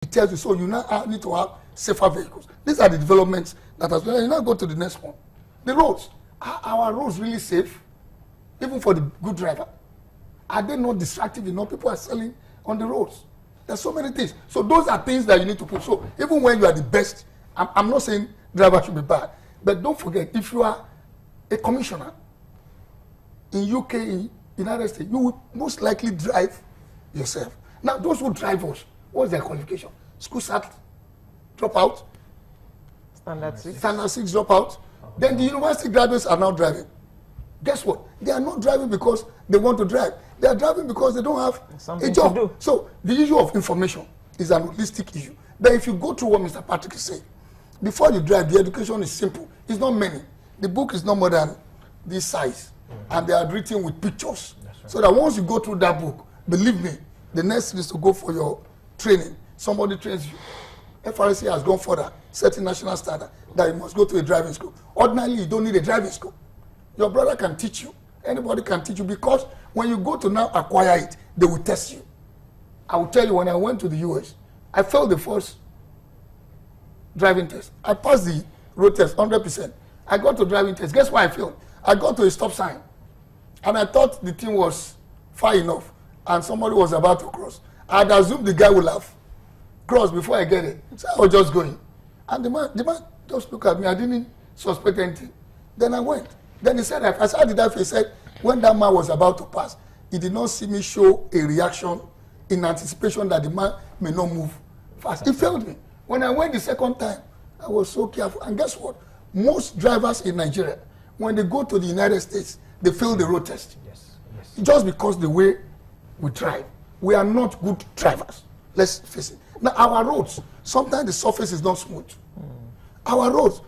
It tells you, so you now need to have safer vehicles. These are the developments that has been. You now go to the next one. The roads. Are our roads really safe? Even for the good driver? Are they not distractive enough? People are selling on the roads. There's so many things. So those are things that you need to put. So even when you are the best, I'm not saying driver should be bad, but don't forget, if you are a commissioner in UK, in United States, you will most likely drive yourself. Now, those who drive us, what's their qualification? School cert, drop out. Standard 6. Standard 6 drop out. Then the university graduates are now driving. Guess what? They are not driving because they want to drive. They are driving because they don't have a job. To do. So the issue of information is an holistic issue. But if you go through what Mr. Patrick is saying, before you drive, the education is simple. It's not many. The book is no more than this size. And they are written with pictures. Right. So that once you go through that book, believe me, the next is to go for your training. Somebody trains you. FRC has gone further, setting national standard that you must go to a driving school. Ordinarily, you don't need a driving school. Your brother can teach you. Anybody can teach you, because when you go to now acquire it, they will test you. I will tell you, when I went to the US, I failed the first driving test. I passed the road test 100%. I got to driving test. Guess why I failed? I got to a stop sign, and I thought the thing was far enough, and somebody was about to cross. I had assumed the guy would have crossed before I get it. So I was just going. And the man just looked at me. I didn't suspect anything. Then I went. Then he said, I saw the dive. He said, when that man was about to pass, he did not see me show a reaction in anticipation that the man may not move fast. He failed me. When I went the second time, I was so careful. And guess what? Most drivers in Nigeria, when they go to the United States, they fail the road test. Yes. Just because the way we drive. We are not good drivers. Let's face it. Now, our roads, sometimes the surface is not smooth. Our roads,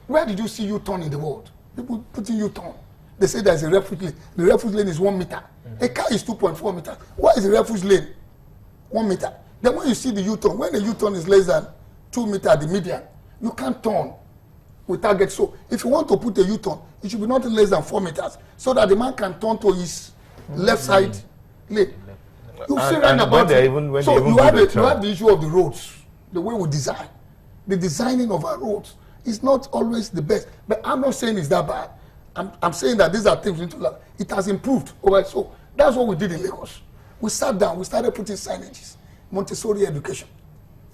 where did you see U-turn in the world? People putting U-turn. They say there's a refuge lane. The refuge lane is 1 meter. A car is 2.4 meters. Why is the refuge lane 1 meter? Then when you see the U-turn, when the U-turn is less than 2 meters, the median, you can't turn without get. So if you want to put a U-turn, it should be not less than 4 meters, so that the man can turn to his left side lane. You see right about it. So you have the issue of the roads, the way we design. The designing of our roads is not always the best. But I'm not saying it's that bad. I'm saying that these are things we need to learn. It has improved over. So that's what we did in Lagos. We sat down, we started putting signages, Montessori education,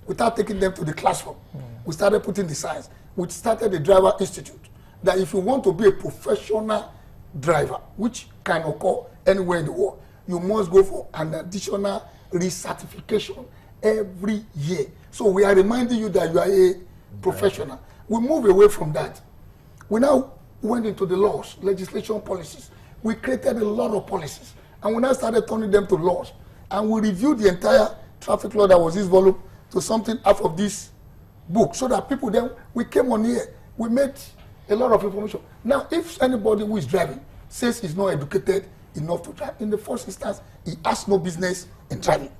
without taking them to the classroom. We started putting the signs. We started the Driver Institute, that if you want to be a professional driver, which can occur anywhere in the world, you must go for an additional recertification every year. So we are reminding you that you are a professional. We move away from that. We now went into the laws, legislation, policies. We created a lot of policies, and we now started turning them to laws. And we reviewed the entire traffic law that was this volume to something out of this book, so that people then, we came on here, we made a lot of information. Now, if anybody who is driving says he's not educated enough to drive, in the first instance, he has no business in driving.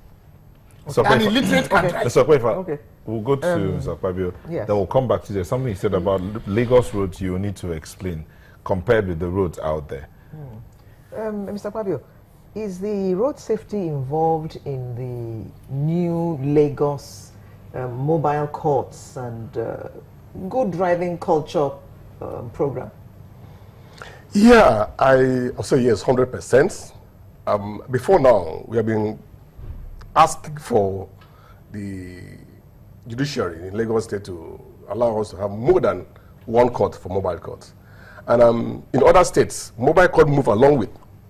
And illiterate can drive. Mr. Kwefa, we'll go to Mr. Fabio. Yes. Then we'll come back to you. Something you said about Lagos roads you need to explain compared with the roads out there. Mr. Fabio, is the road safety involved in the new Lagos mobile courts and good driving culture program? Yeah, I'll say yes, 100%. Before now, we have been asking for the judiciary in Lagos State to allow us to have more than one court for mobile courts. And in other states, mobile court move along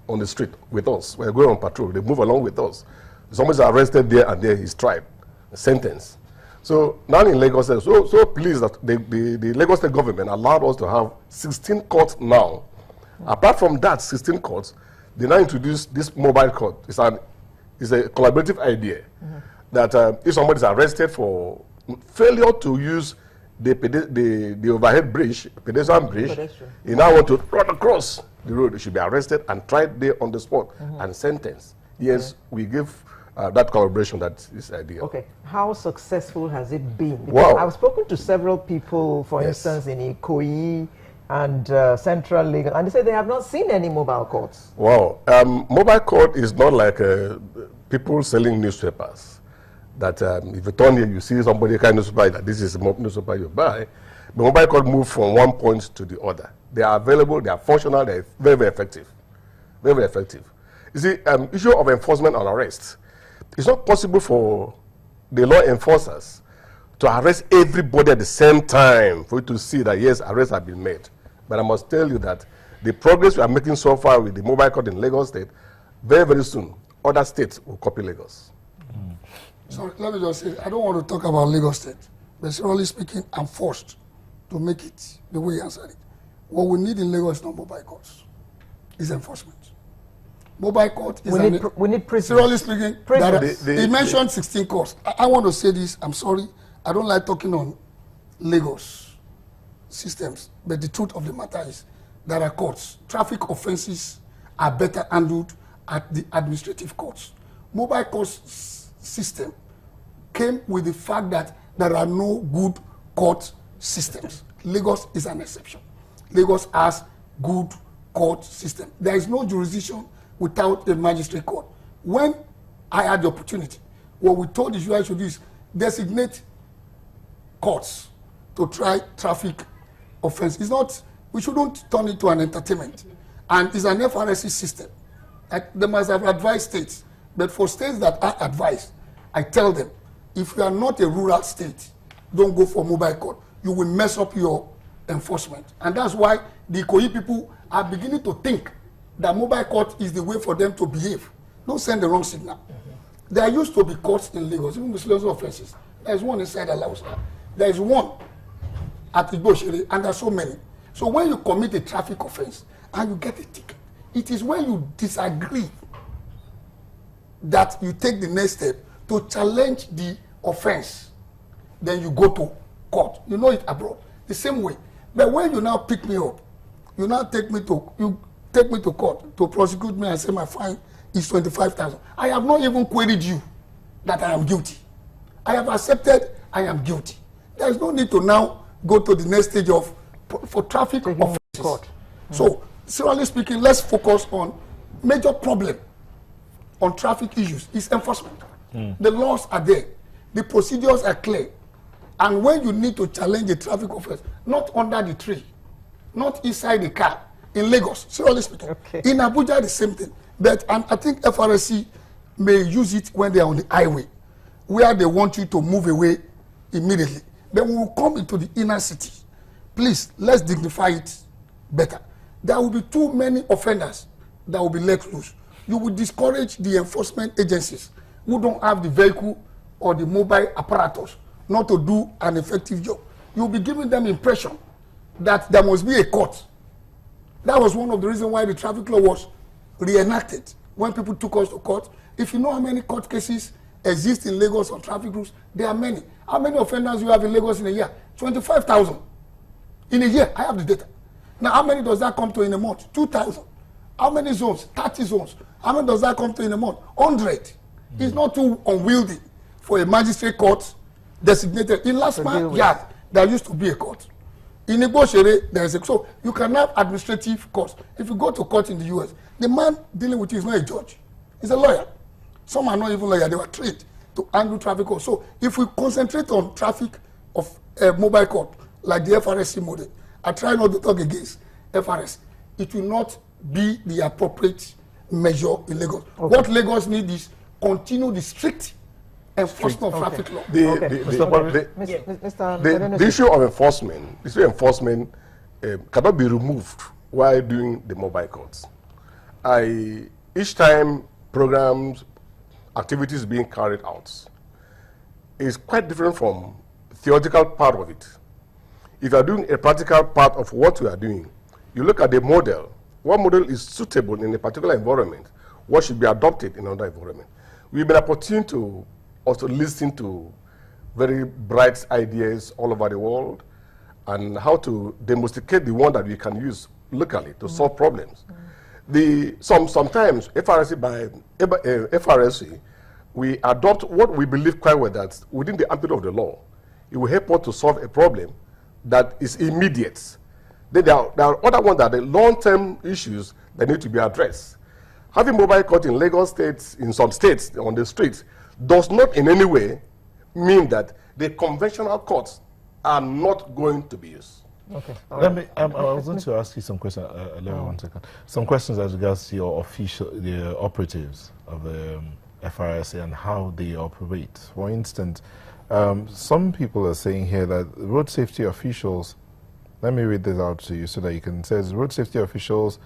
on the street with us. We're going on patrol, they move along with us. Somebody's arrested there and there he's tried, sentenced. So now in Lagos State, so pleased that the Lagos State government allowed us to have 16 courts now. Apart from that 16 courts, they now introduce this mobile court. It's a collaborative idea that if somebody is arrested for failure to use the overhead bridge, pedestrian bridge, he now want to run across the road, he should be arrested and tried there on the spot and sentenced. Yes, we give that collaboration that is ideal. Okay, how successful has it been? Because wow. I've spoken to several people, for instance, in Ikoyi and Central Lagos, and they say they have not seen any mobile courts. Wow, mobile court is not like people selling newspapers. that if you turn here, you see somebody kind of supply that this is no supply you buy. The mobile court move from one point to the other. They are available, they are functional, they are very, very effective. Very, very effective. You see, issue of enforcement and arrest. It's not possible for the law enforcers to arrest everybody at the same time for you to see that, yes, arrests have been made. But I must tell you that the progress we are making so far with the mobile court in Lagos State, very, very soon, other states will copy Lagos. So let me just say, I don't want to talk about Lagos State, but seriously speaking, I'm forced to make it the way you answered it. What we need in Lagos is not mobile courts, it's enforcement. Mobile court is we need prisons. Seriously speaking, he mentioned 16 courts. I want to say this, I'm sorry, I don't like talking on Lagos systems, but the truth of the matter is there are courts. Traffic offenses are better handled at the administrative courts. Mobile courts system came with the fact that there are no good court systems. Lagos is an exception. Lagos has good court system. There is no jurisdiction without a magistrate court. When I had the opportunity, what we told the UI should do is designate courts to try traffic offense. It's not, we shouldn't turn it to an entertainment. And it's an FRSC system. They must have advised states. But for states that are advised, I tell them, if you are not a rural state, don't go for mobile court. You will mess up your enforcement. And that's why the Ikoyi people are beginning to think that mobile court is the way for them to behave. Don't send the wrong signal. There used to be courts in Lagos, even miscellaneous offenses. There's one inside Alausa. There is one at Igboshiri, and there are so many. So when you commit a traffic offense and you get a ticket, it is when you disagree that you take the next step to challenge the offense. Then you go to court. You know it abroad. The same way. But when you now pick me up, you now take me to court to prosecute me and say my fine is 25,000. I have not even queried you that I am guilty. I have accepted I am guilty. There is no need to now go to the next stage of for traffic offenses. So, seriously speaking, let's focus on major problem on traffic issues is enforcement. The laws are there. The procedures are clear. And when you need to challenge a traffic offense, not under the tree, not inside the car, in Lagos, seriously speaking. Okay. In Abuja, the same thing. But I think FRSC may use it when they are on the highway, where they want you to move away immediately. Then we will come into the inner city. Please, let's dignify it better. There will be too many offenders that will be let loose. You will discourage the enforcement agencies who don't have the vehicle or the mobile apparatus not to do an effective job. You'll be giving them impression that there must be a court. That was one of the reasons why the traffic law was reenacted when people took us to court. If you know how many court cases exist in Lagos on traffic rules, there are many. How many offenders you have in Lagos in a year? 25,000. In a year, I have the data. Now, how many does that come to in a month? 2,000. How many zones? 30 zones. How many does that come to in a month? 100. It's not too unwieldy for a magistrate court designated. In last month, yeah, there used to be a court. In Igboshiri, there is a, so you can have administrative courts. If you go to court in the US, the man dealing with you is not a judge. He's a lawyer. Some are not even lawyers. They were trained to handle traffic courts. So if we concentrate on traffic of mobile court, like the FRSC model, I try not to talk against FRS. It will not be the appropriate measure in Lagos. Okay. What Lagos needs is continue the strict enforcement of traffic law. The issue of enforcement, cannot be removed while doing the mobile courts. Each time programs, activities being carried out is quite different from theoretical part of it. If you are doing a practical part of what we are doing, you look at the model. What model is suitable in a particular environment? What should be adopted in another environment? We've been opportune to also listen to very bright ideas all over the world and how to domesticate the one that we can use locally to solve problems. Sometimes FRSC, we adopt what we believe quite well that within the ambit of the law, it will help us to solve a problem that is immediate. Then there are other ones that are the long-term issues that need to be addressed. Having mobile court in Lagos State, in some states on the streets, does not in any way mean that the conventional courts are not going to be used. Okay. Let me. I was going to ask you some questions. One second. Some questions as regards to your the operatives of the FRSA and how they operate. For instance, some people are saying here that road safety officials. Let me read this out to you so that you can. It says road safety officials,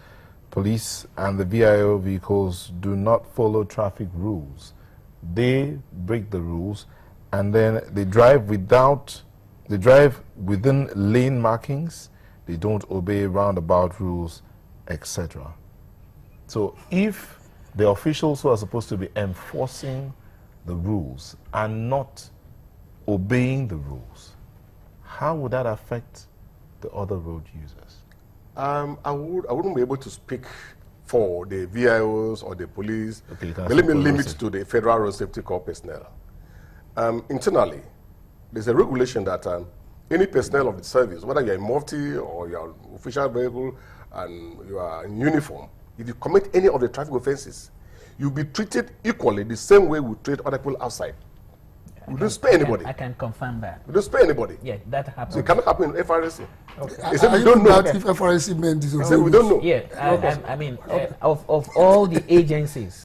police, and the VIO vehicles do not follow traffic rules. They break the rules, and then they drive without. They drive within lane markings, they don't obey roundabout rules, etc. So if the officials who are supposed to be enforcing the rules are not obeying the rules, how would that affect the other road users? I wouldn't be able to speak for the VIOs or the police. Okay, but let me limit to the Federal Road Safety Corps personnel. Internally, there's a regulation that any personnel of the service, whether you're in mufti or you're an official vehicle and you are in uniform, if you commit any of the traffic offenses, you'll be treated equally the same way we treat other people outside. We don't spare anybody. I can confirm that. We don't spare anybody. Yeah, that happens. So it cannot happen in FRSC. Okay. They said we don't know. If FRSC meant this, we don't know. Yeah, I mean, of all the agencies,